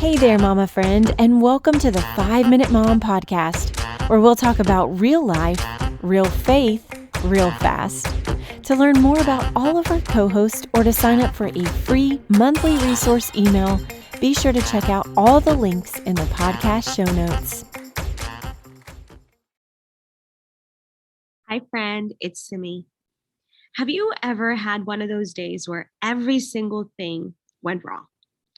Hey there, Mama friend, and welcome to the 5 Minute Mom Podcast, where we'll talk about real life, real faith, real fast. To learn more about all of our co-hosts or to sign up for a free monthly resource email, be sure to check out all the links in the podcast show notes. Hi, friend, it's Simi. Have you ever had one of those days where every single thing went wrong?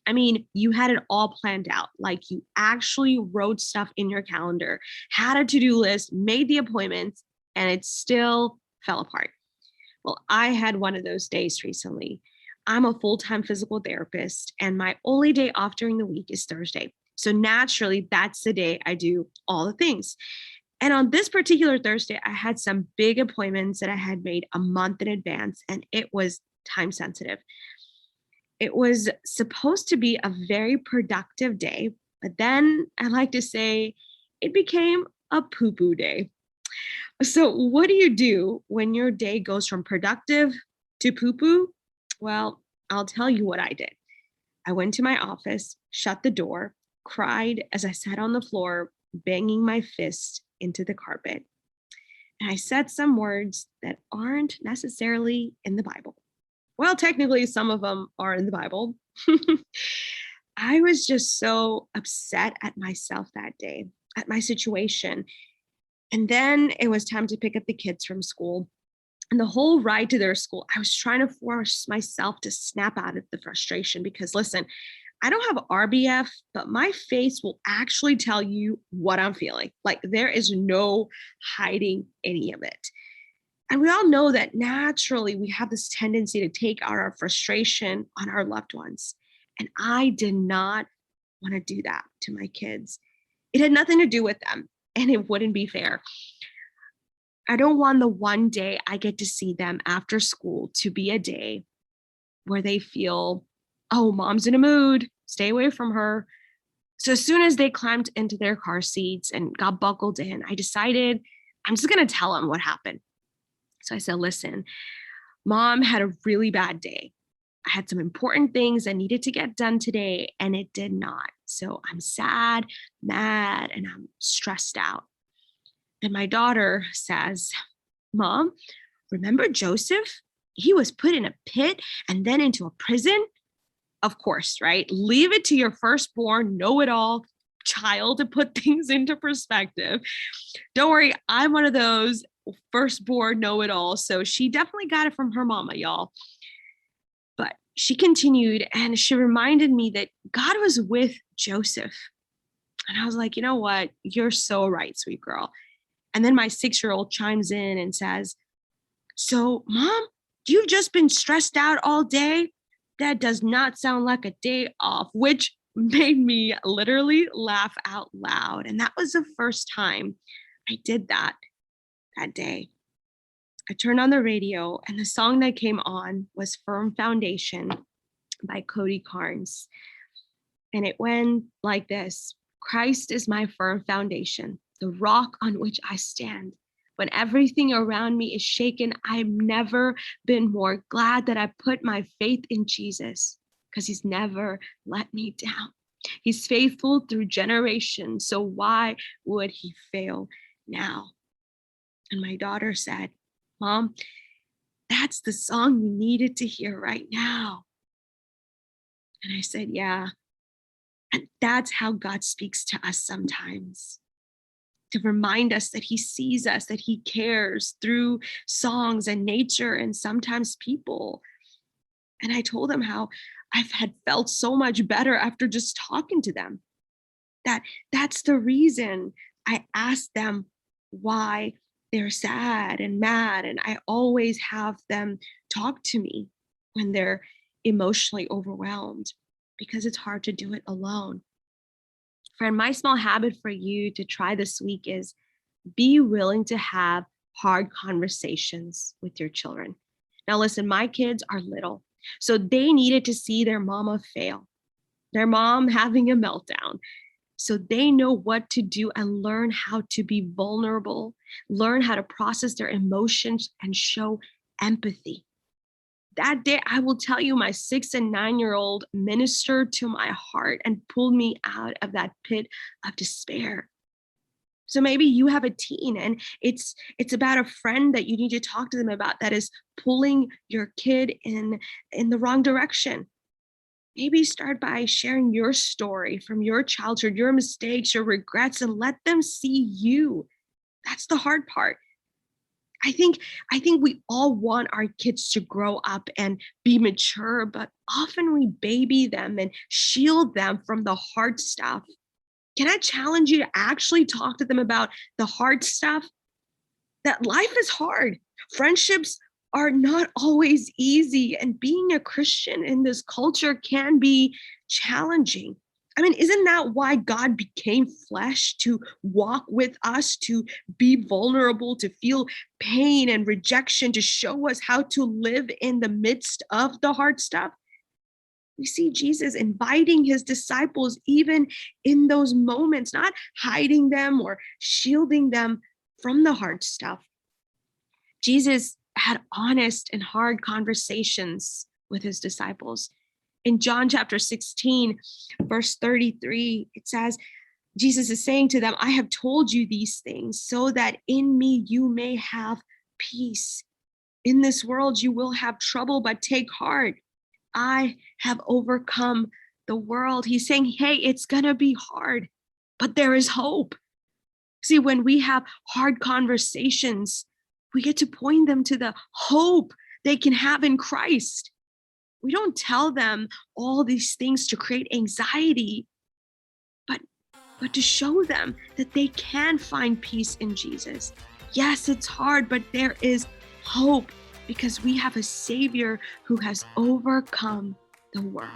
I mean, you had it all planned out, like you actually wrote stuff in your calendar, had a to do list, made the appointments, and it still fell apart. Well, I had one of those days recently. I'm a full time physical therapist, and my only day off during the week is Thursday. So naturally, that's the day I do all the things. And on this particular Thursday, I had some big appointments that I had made a month in advance, and it was time sensitive. It was supposed to be a very productive day, but then I like to say it became a poo poo day. So, what do you do when your day goes from productive to poo poo? Well, I'll tell you what I did. I went to my office, shut the door, cried as I sat on the floor, banging my fist into the carpet. And I said some words that aren't necessarily in the Bible. Well, technically, some of them are in the Bible. I was just so upset at myself that day, at my situation. And then it was time to pick up the kids from school. And the whole ride to their school, I was trying to force myself to snap out of the frustration because, listen, I don't have RBF, but my face will actually tell you what I'm feeling. Like there is no hiding any of it. And we all know that naturally we have this tendency to take out our frustration on our loved ones. And I did not want to do that to my kids. It had nothing to do with them, and it wouldn't be fair. I don't want the one day I get to see them after school to be a day where they feel, oh, mom's in a mood, stay away from her. So as soon as they climbed into their car seats and got buckled in, I decided I'm just going to tell them what happened. So I said, listen, mom had a really bad day. I had some important things that needed to get done today, and it did not. So I'm sad, mad, and I'm stressed out. Then my daughter says, Mom, remember Joseph? He was put in a pit and then into a prison. Of course, right? Leave it to your firstborn, know it all child to put things into perspective. Don't worry, I'm one of those firstborn know it all. So she definitely got it from her mama, y'all. But she continued and she reminded me that God was with Joseph. And I was like, you know what? You're so right, sweet girl. And then my 6-year-old chimes in and says, so, Mom, you've just been stressed out all day? That does not sound like a day off, which made me literally laugh out loud. And that was the first time I did that day. I turned on the radio, and the song that came on was Firm Foundation by Cody Carnes. And it went like this: Christ is my firm foundation, the rock on which I stand. When everything around me is shaken, I've never been more glad that I put my faith in Jesus because he's never let me down. He's faithful through generations, so why would he fail now? And my daughter said, Mom, that's the song you needed to hear right now. And I said, yeah. And that's how God speaks to us sometimes, to remind us that he sees us, that he cares through songs and nature and sometimes people. And I told them how I've had felt so much better after just talking to them. That's the reason I asked them why they're sad and mad. And I always have them talk to me when they're emotionally overwhelmed because it's hard to do it alone. Friend, my small habit for you to try this week is be willing to have hard conversations with your children. Now, listen, my kids are little, so they needed to see their mama fail, their mom having a meltdown. So they know what to do and learn how to be vulnerable, learn how to process their emotions and show empathy. That day, I will tell you, my 6 and 9-year-old ministered to my heart and pulled me out of that pit of despair. So maybe you have a teen and it's about a friend that you need to talk to them about that is pulling your kid in the wrong direction. Maybe start by sharing your story from your childhood, your mistakes, your regrets, and let them see you. That's the hard part. I think I think we all want our kids to grow up and be mature, but often we baby them and shield them from the hard stuff. Can I challenge you to actually talk to them about the hard stuff? That life is hard. Friendships are not always easy, and being a Christian in this culture can be challenging. I mean, isn't that why God became flesh to walk with us, to be vulnerable, to feel pain and rejection, to show us how to live in the midst of the hard stuff? We see Jesus inviting his disciples even in those moments, not hiding them or shielding them from the hard stuff. Jesus had honest and hard conversations with his disciples. In John chapter 16, verse 33, it says, Jesus is saying to them, I have told you these things so that in me you may have peace. In this world you will have trouble, but take heart. I have overcome the world. He's saying, hey, it's going to be hard, but there is hope. See, when we have hard conversations, we get to point them to the hope they can have in Christ. We don't tell them all these things to create anxiety, but to show them that they can find peace in Jesus. Yes, it's hard, but there is hope because we have a Savior who has overcome the world.